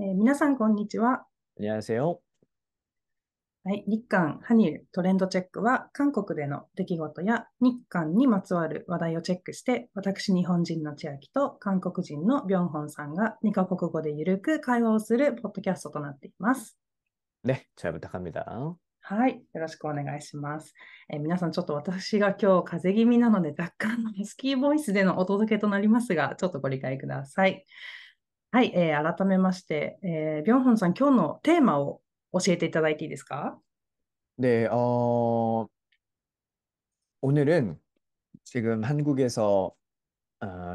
皆さん、こんにちは。안녕하세요. はい、日韓韓流トレンドチェックは、韓国での出来事や日韓にまつわる話題をチェックして、私、日本人の千秋と韓国人のビョンホンさんが2カ国語でゆるく会話をするポッドキャストとなっています。네, 잘 부탁합니다. はい、よろしくお願いします。皆さん、ちょっと私が今日風邪気味なので、若干のスキーボイスでのお届けとなりますが、ちょっとご理解ください。はい、改めまして、ビョンホンさん、今日のテーマを教えていただいていいですか？ 네, 오늘은 지금 한국에서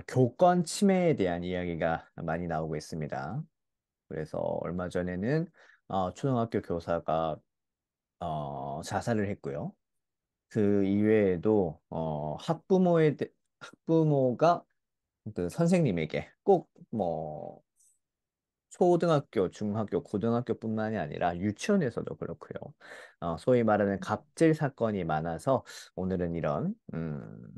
교권 침해에 대한 이야기가 많이 나오고 있습니다. 그래서 얼마 전에는 초등학교 교사가 자살을 했고요. 그 이외에도 학부모가 그 선생님에게 꼭뭐 초등학교, 중학교, 고등학교뿐만이 아니라 유치원에서도 그렇고요. 소위 말하는 갑질 사건이 많아서 오늘은 이런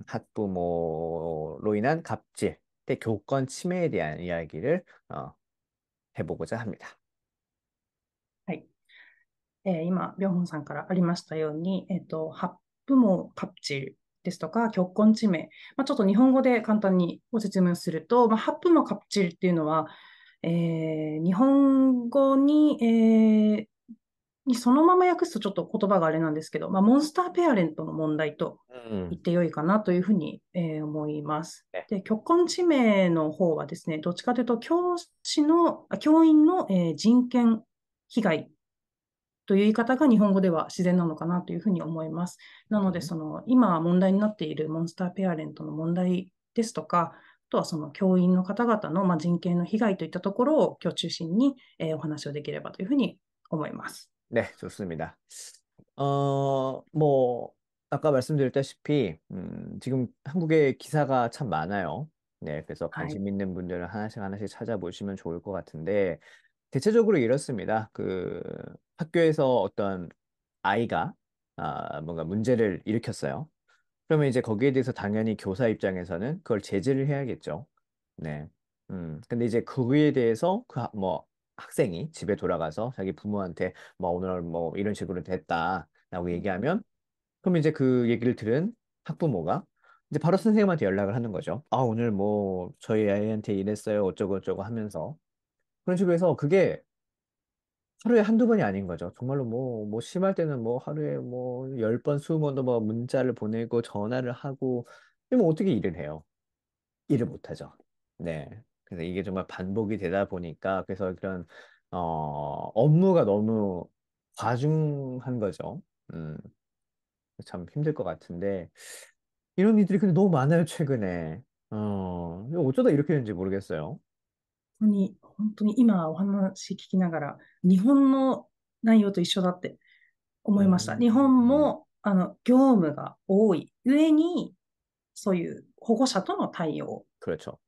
학부모로 인한 갑질, 때 교권 침해에 대한 이야기를 해보고자 합니다. はい。今、ビョンホンさんからありましたように、ハップモカプチルですとか、極根地名。ちょっと日本語で簡単にご説明をすると、ハップモカプチルっていうのは、日本語にそのまま訳すとちょっと言葉があれなんですけど、モンスターペアレントの問題と言っ 음, てよいかなというふうに、思います。네. で、極根地名の方はですね、どっちかというと、教員の、人権被害という言い方が日本語では自然なのかなというふうに思います。なので、음, 今問題になっているモンスターペアレントの問題ですとか、あとはその教員の方々の人権の被害といったところを今日中心にお話をできればというふうに思います。네, 좋습니다. 뭐, 아까 말씀드렸다시피, 지금 한국에 기사가 참 많아요. 네, 그래서 はい。관심 있는 분들은 하나씩 하나씩 찾아보시면 좋을 것 같은데, 대체적으로 이렇습니다. 그 학교에서 어떤 아이가 뭔가 문제를 일으켰어요. 그러면 이제 거기에 대해서 당연히 교사 입장에서는 그걸 제재를 해야겠죠. 네. 근데 이제 그거에 대해서 뭐 학생이 집에 돌아가서 자기 부모한테 뭐 오늘 뭐 이런 식으로 됐다라고 얘기하면 그럼 이제 그 얘기를 들은 학부모가 이제 바로 선생님한테 연락을 하는 거죠. 아, 오늘 뭐 저희 아이한테 이랬어요. 어쩌고 저쩌고 하면서 그런 식으로 해서 그게 하루에 한두 번이 아닌 거죠. 정말로 뭐 심할 때는 뭐 하루에 뭐 10번, 20번도 뭐 문자를 보내고 전화를 하고, 뭐 어떻게 일을 해요? 일을 못 하죠. 네. 그래서 이게 정말 반복이 되다 보니까, 그래서 그런, 업무가 너무 과중한 거죠. 음, 참 힘들 것 같은데, 이런 일들이 근데 너무 많아요, 최근에. 이거 어쩌다 이렇게 되는지 모르겠어요. 本当に今お話聞きながら、日本の内容と一緒だって思いました。日本 음, も、業務が多い上に、そういう保護者との対応 그렇죠.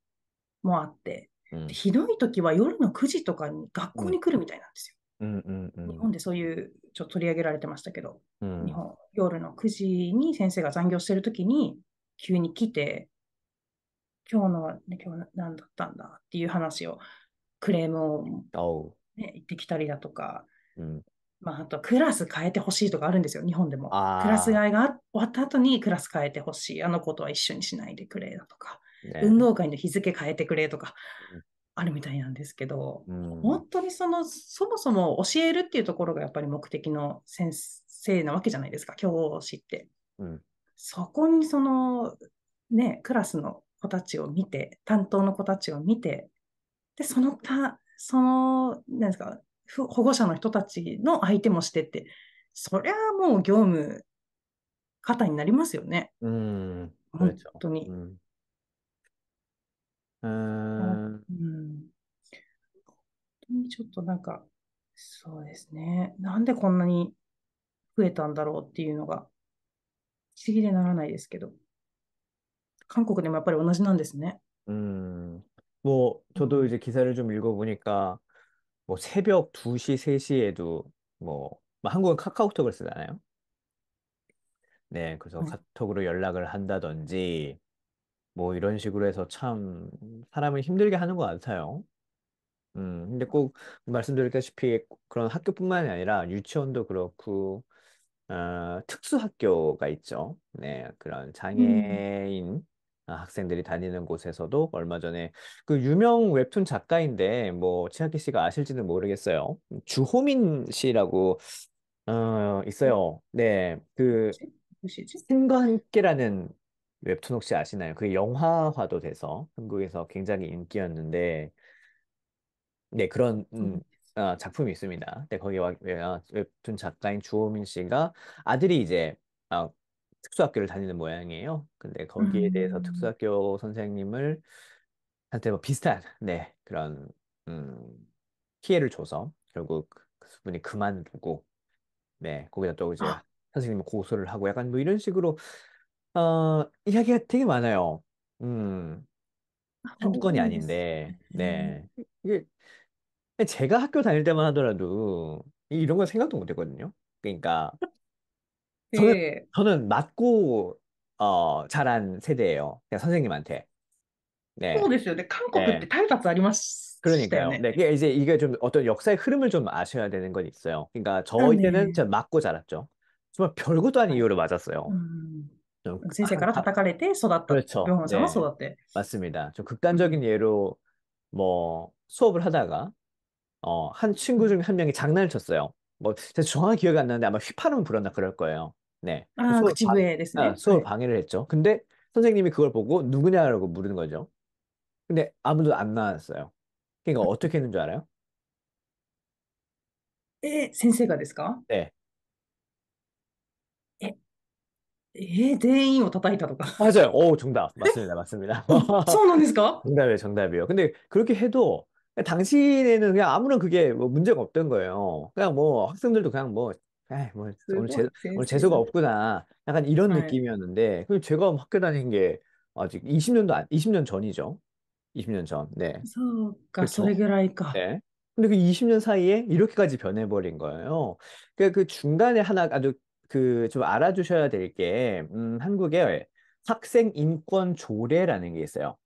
もあって、で 음, ひどい時は夜の9時とかに学校 음, に来るみたいなんですよ。음, 음, 日 음, 本でそういう、ちょっと取り上げられてましたけど、음, 夜の9時に先生が残業してる時に、急に来て、今日何だったんだっていう話を、クレームを、어우, 言ってきたりだとか、음. あとクラス変えてほしいとかあるんですよ、日本でも。クラス아, 替えが終わった後にクラス変えてほしい。あの子とは一緒にしないでくれだとか、네. 運動会の日付変えてくれとか、음, あるみたいなんですけど、음, 本当にそもそも教えるっていうところがやっぱり目的の先生なわけじゃないですか、教師って。음, そこにクラスの子たちを見て、担当の子たちを見て、で、なんですか、保護者の人たちの相手もしてって、そりゃもう業務過多になりますよね。本 그렇죠. 当に。음, うん。本当にちょっとそうですね。なんでこんなに増えたんだろうっていうのが不思議でならないですけど、韓国でもやっぱり同じなんですね。음, 뭐, う 저도 ん、이제 기사를 좀 읽어보니까, 뭐, 새벽 2시, 3시에도, 뭐 한국은 카카오톡을 쓰잖아요. 네, 그래서はい。카톡으로 연락을 한다든지, 뭐, 이런 식으로 해서 참, 사람을 힘들게 하는 것 같아요. 근데 꼭 말씀드렸다시피 그런 학교뿐만이 아니라 유치원도 그렇고, 특수학교가 있죠. 네, 그런 うん。장애인 학생들이 다니는 곳에서도 얼마 전에 그 유명 웹툰 작가인데, 뭐, 치아키 씨가 아실지는 모르겠어요. 주호민 씨라고, 있어요. 네, 그, 뭐지? 무시지? 신과 함께라는 웹툰 혹시 아시나요? 그게 영화화도 돼서 한국에서 굉장히 인기였는데, 네, 그런 작품이 있습니다. 네, 거기 웹툰 작가인 주호민 씨가 아들이 이제 아, 특수학교를 다니는 모양이에요. 근데 う 거기에 대해서 ん。특수학교 선생님을 한테 뭐 비슷한 그런 음, 피해를 줘서 결국 그 분이 그만두고 거기다 또 이제 あ、선생님을 고소를 하고 약간 뭐 이런 식으로 이야기가 되게 많아요. 음, 한두 건이 多いです아닌데, ね。네. 이게 제가 학교 다닐 때만 하더라도 이런 건 생각도 못 했거든요. 그러니까 저는 예。저는 맞고 자란 세대예요. 그냥 선생님한테. 네. そうですよね。韓国って네. 体罰ありましたよ 그러니까요. ね。네. 이게 좀 어떤 역사의 흐름을 좀 아셔야 되는 건 있어요. 그러니까 あ、저희 때는 ね。제가 맞고 자랐죠. 정말 별것도 아닌 はい。이유로 う 맞았어요. ん。좀, 先生から叩かれて育った。ビョ 그렇죠. ンホンさんは 네. 育って。맞습니다. 좀 うん。극단적인 예로 뭐 수업을 하다가 한 う 친구 ん。중에 한 명이 장난을 쳤어요. 뭐, 제가 정확히 기억이 안 나는데 아마 휘파람 불었나 그럴 거예요. 네. 그 ああ、口笛ですね。は 수업을 い。방해를 했죠. 근데 선생님이 그걸 보고 누구냐라고 물은 거죠. 근데 아무도 안 나왔어요. 그러니까 어떻게 했는 줄 알아요? 先生がですか？네. え、全員を叩いたとか。맞아요. 오, 정답. 맞습니다. 맞습니다. そうなんですか？ 정답이에요. 정답이에요. 근데 그렇게 해도 당시에는 그냥 아무런 그게 뭐 문제가 없던 거예요. 그냥 뭐 학생들도 그냥 뭐, 에이, 뭐すごい先오늘生だ。재수가 없구나. 약간 이런 はい。느낌이었는데 그 제가 학교 다닌 게 아직 20년 전이죠. 20년 전. 네. そうか、それ 그렇죠. ぐらいか。네. 근데 그 20년 사이에 이렇게까지 변해버린 거예요. 그 중간에 하나 아주 그 좀 알아주셔야 될 게, 한국에 학생 인권 조례라는 게 있어요.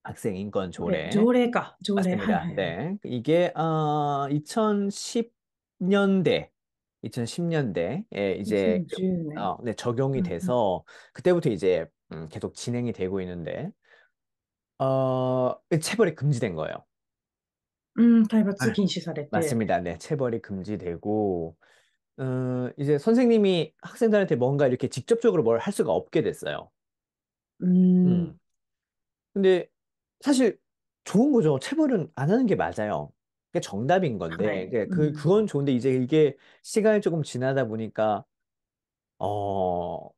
학생 인권 条例、조례. 条例か。条例。はい 맞습니다. はいはい。네. 이게 2010년대 2010년대에 이제 2010年。네, 적용이 うんうん。돼서 그때부터 이제 계속 진행이 되고 있는데 체벌이 금지된 거예요. うん、体罰네. 禁止されて。맞습니다. 네, 체벌이 금지되고 이제 선생님이 학생들한테 뭔가 이렇게 직접적으로 뭘 할 수가 없게 됐어요. うー 음. ん。근데 사실 좋은 거죠. 체벌은 안 하는 게 맞아요. 그게 정답인 は 건데, い。うん。그건 좋은데 이제 이게 시간이 조금 지나다 보니까,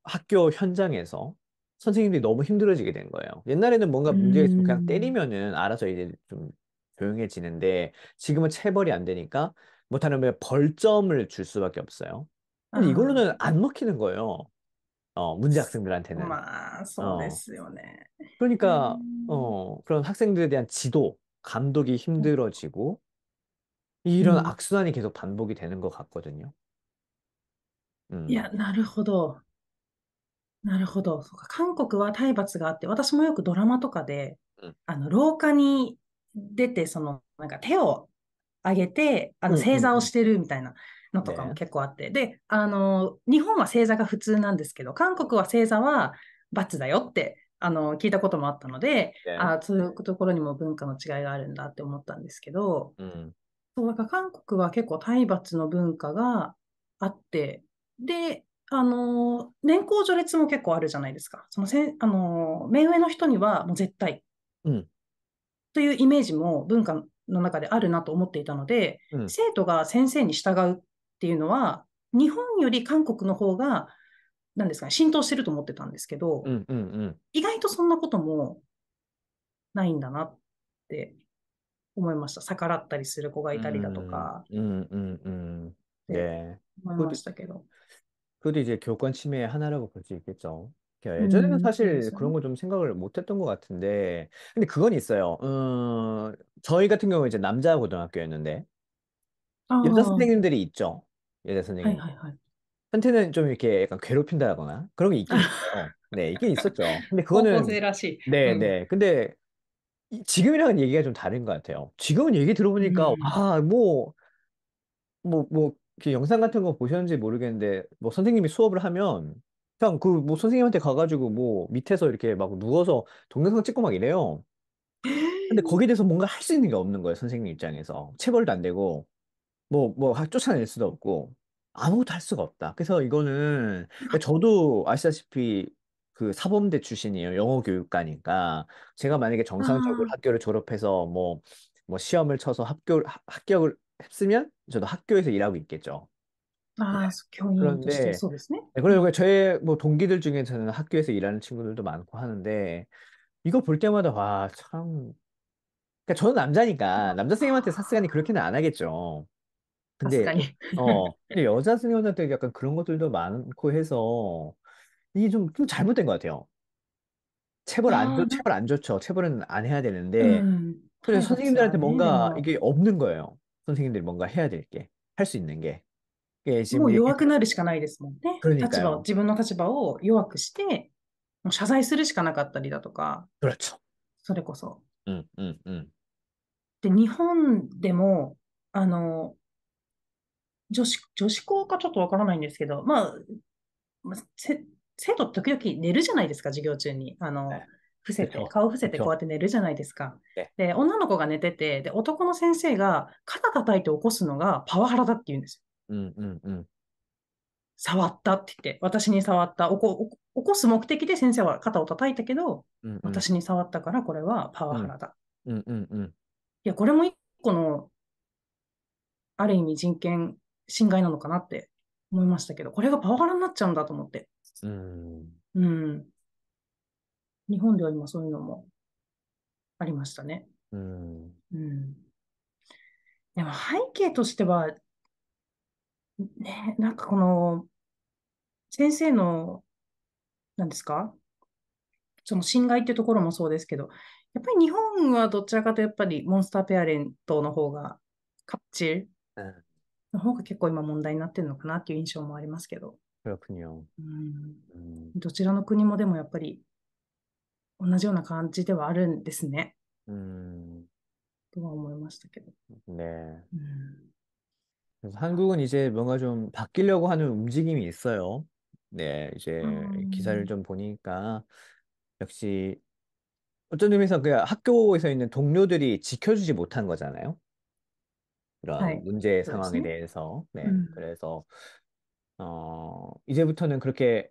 학교 현장에서 선생님들이 너무 힘들어지게 된 거예요. 옛날에는 뭔가 うー 문제가 있으면 그냥 ん。때리면은 알아서 이제 좀 조용해지는데, 지금은 체벌이 안 되니까, 못하면 벌점을 줄 수밖에 없어요. 근데 あ 이걸로는 안 먹히는 거예요. 문제 あ、학생들한테는. まあ、そうで 어, すよね。うー 그러니까 ん。그런 학생들에 대한 지도, 감독이 힘들어지고 이런 うん。악순환이 계속 반복이 되는 것 같거든요. いや、음, なるほど。なるほど。そうか、韓国は体罰があって、私もよくドラマとかで、음, 廊下に出て、なんか手を上げて、正座をしてるみたいなのとかも 네, 結構あって。で、日本は正座が普通なんですけど、韓国は正座は罰だよって、聞いたこともあったので、네, そういうところにも文化の違いがあるんだって思ったんですけど、음, そう、だから韓国は結構体罰の文化があって、で、年功序列も結構あるじゃないですか。そのせん、あの目上の人にはもう絶対 음, というイメージも文化の中であるなと思っていたので、음, 生徒が先生に従うっていうのは、日本より韓国の方が、なんですかね、浸透してると思ってたんですけど、음, 음, 음, 意外とそんなこともないんだなって思いました。逆らったりする子がいたりだとか、って 네. 思いま 그것도, したけど。그것도 이제 교권 침해의 하나라고 볼 수 있겠죠.う 예전에는 ん、そうで 사실 すよね。그런 거 좀 생각을 못 했던 것 같은데, 근데 그건 있어요. 저희 같은 경우 이제 남자 고등학교였는데, あ여자 あ、선생님들이 있죠. 여자 はい 선생님. はいはい。한테는 좀 이렇게 약간 괴롭힌다거나 그런 게 있긴 있어요. 네, 있긴 있었죠. 근데 高校 그거는 生らしい。う 네, ん。네. 근데 지금이랑은 얘기가 좀 다른 것 같아요. 지금은 얘기 들어보니까, 음. 와, 이렇게 영상 같은 거 보셨는지 모르겠는데, 뭐 선생님이 수업을 하면, 그냥 그 뭐 선생님한테 가가지고 뭐 밑에서 이렇게 막 누워서 동영상 찍고 막 이래요. 근데 거기에 대해서 뭔가 할 수 있는 게 없는 거예요, 선생님 입장에서. 체벌도 안 되고, 쫓아낼 수도 없고, 아무것도 할 수가 없다. 그래서 이거는, 그러니까 저도 아시다시피 그 사범대 출신이에요. 영어 교육과니까. 제가 만약에 정상적으로 아, 학교를 졸업해서 뭐 시험을 쳐서 합격을 했으면 저도 학교에서 일하고 있겠죠. 네. 教員として그런데, そうですね。네, うん。그리고 저의 뭐 동기들 중에서는 학교에서 일하는 친구들도 많고 하는데, 이거 볼 때마다, 와, 참. 그러니까 저는 남자니까, 남자 선생님한테 사스가니 그렇게는 안 하겠죠. さす 근데, がに。근데 여자 승려한테 약간 그런 것들도 많고 해서, 이게 좀 잘못된 것 같아요.ああ、체벌 안 좋죠. 체벌은 안 해야 う 되는데, ん。그래서 体罰は 선생님들한테 ね、で 뭔가 も、이게 없는 거예요. 선생님들이 뭔가 해야 될 게, 할 수 있는 게. 이게もう지금 얘기弱く들어, なるしかないですもんね。그러니까요. 自分の立場を弱くして、もう謝罪するしかなかったりだとか、그렇죠. それこそ。응, 응, 응, で、日本でも、女子校かちょっとわからないんですけど、まあ生徒時々寝るじゃないですか、授業中に。네, 그쵸, 顔伏せてこう 그쵸. やって寝るじゃないですか。네. で、女の子が寝てて、で、男の先生が肩叩いて起こすのがパワハラだって言うんですよ。응, 응, 응, 触ったって言って、私に触った。起こす目的で先生は肩を叩いたけど、응, 응, 私に触ったからこれはパワハ 응, ラだ。응, 응, 응, いや、これも一個の、ある意味人権侵害なのかなって思いましたけど、これがパワハラになっちゃうんだと思って。응, うん。日本では今そういうのもありましたね。응, うん。でも背景としては、ね、なんかこの先生の、何ですか、その侵害っていうところもそうですけど、やっぱり日本はどちらかというとやっぱりモンスターペアレントの方が、カッチル 응. の方が結構今問題になってるのかなっていう印象もありますけど、그렇군요. うん、 음, どちらの国もでもやっぱり同じような感じではあるんですね、음, とは思いましたけど。네. うん、 그래서 한국은 이제 뭔가 좀 바뀌려고 하는 움직임이 있어요. 네, う 이제 기사를 ん、 좀 보니까 역시 어떤 의미에서 그 학교에서 있는 동료들이 지켜주지 못한 거잖아요. は 이런 い、문제 そうです 상황에 ね。대해서. う 네, ん、 그래서 이제부터는 그렇게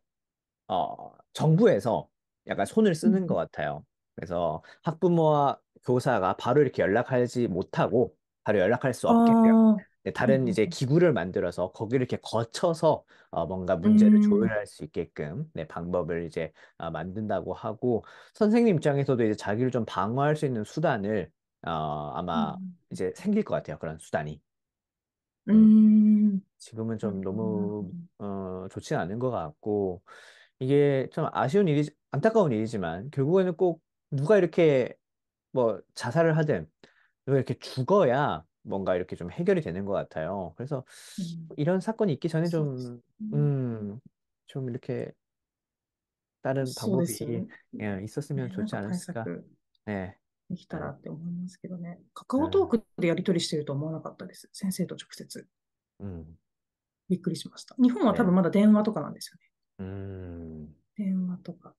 정부에서 약간 손을 うん、 쓰는 것 같아요. 그래서 학부모와 교사가 바로 이렇게 연락하지 못하고 바로 연락할 수 あ 없게끔 あ、네, うん、다른 이제 기구를 만들어서 거기를 이렇게 거쳐서 뭔가 う 문제를 ん、 조율할 수 있게끔 네, 방법을 이제 만든다고 하고 선생님 입장에서도 이제 자기를 좀 방어할 수 있는 수단을 아마 うん、 이제 생길 것 같아요. 그런 수단이. う 음, ん、 지금은 なる 좀 ほど、なるほ 너무 ど。좋지 않은 것 같고 이게 좀 안타까운 일이지만 결국에는 꼭 누가 이렇게 뭐 자살을 하든 누가 이렇게 죽어야 뭔가 이렇게 좀 해결이 되는 것 같아요. 그래서 うん、 이런 사건이 있기 전에 そうですね。음, 좀 이렇게 다른 そうですよ 방법이 ね。있었으면 ね、なん 좋지 か対 않았을까? 策 네, できたら 네, って思いますけどね。カカオトー 네, クでやり取りしてると思わなかったです。先生と直接。음, びっくりしました。日本は多 네, 分まだ電話とかなんですよね。음, 電話とか。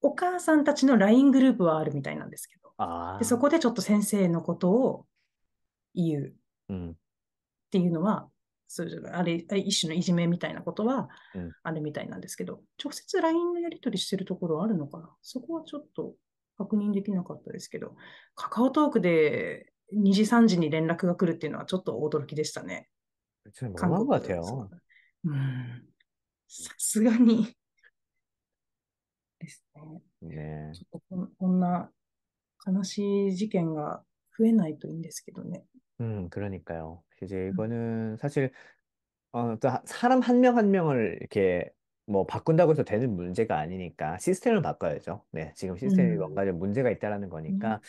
お母さんたちの LINE グループはあるみたいなんですけど。で、そ 아, こでちょっと先生のことを言うっ 음, ていうのは、そういうあれ、一種のいじめみたいなことは 음. あるみたいなんですけど、直接 LINE のやり取りしてるところあるのかな、そこはちょっと確認できなかったですけど、カカオトークで2時3時に連絡が来るっていうのはちょっと驚きでしたね。좀 韓 너무한 것 国、そう 같아요. だ。うん。さすがにですね。네. ちょっとこんな悲しい事件が増えないといいんですけどね。그러니까요. 이제 うん。 이거는 사실 또 사람 한 명 한 명을 이렇게 뭐 바꾼다고 해서 되는 문제가 아니니까 시스템을 바꿔야죠. 네, 지금 う 시스템이 ん。 뭔가 좀 문제가 있다라는 ね。 거니까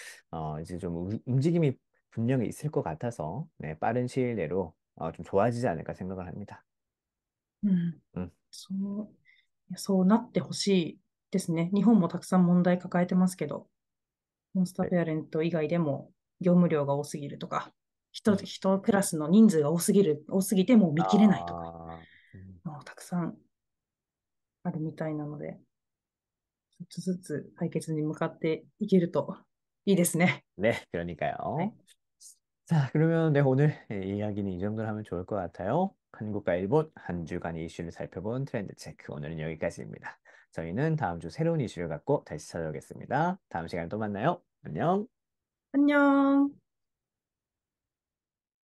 이제 좀 움직임이 분명히 있을 것 같아서 네, 빠른 시일 내로 좀 좋아지지 않을까 생각을 합니다. うん。음, そう、いやそうなってほしいですね。日本もたくさん問題抱えてますけど。モンスター네. ペアレント以外でも業務量が多すぎるとか、음. 一クラスの人数が多すぎてもう見切れないとか、아,もうたくさんあるみたいなので、ちょっとずつ解決に向かっていけるといいですね。네, はい。그러니까요. 자, 그러면 네, 오늘 이야기는 이 정도로 하면 좋을 것 같아요. 한국과 일본 한 주간 이슈를 살펴본 트렌드 체크. 오늘은 여기까지입니다. 저희는 다음 주 새로운 이슈를 갖고 다시 찾아오겠습니다. 다음 시간에 또 만나요. 안녕. 안녕.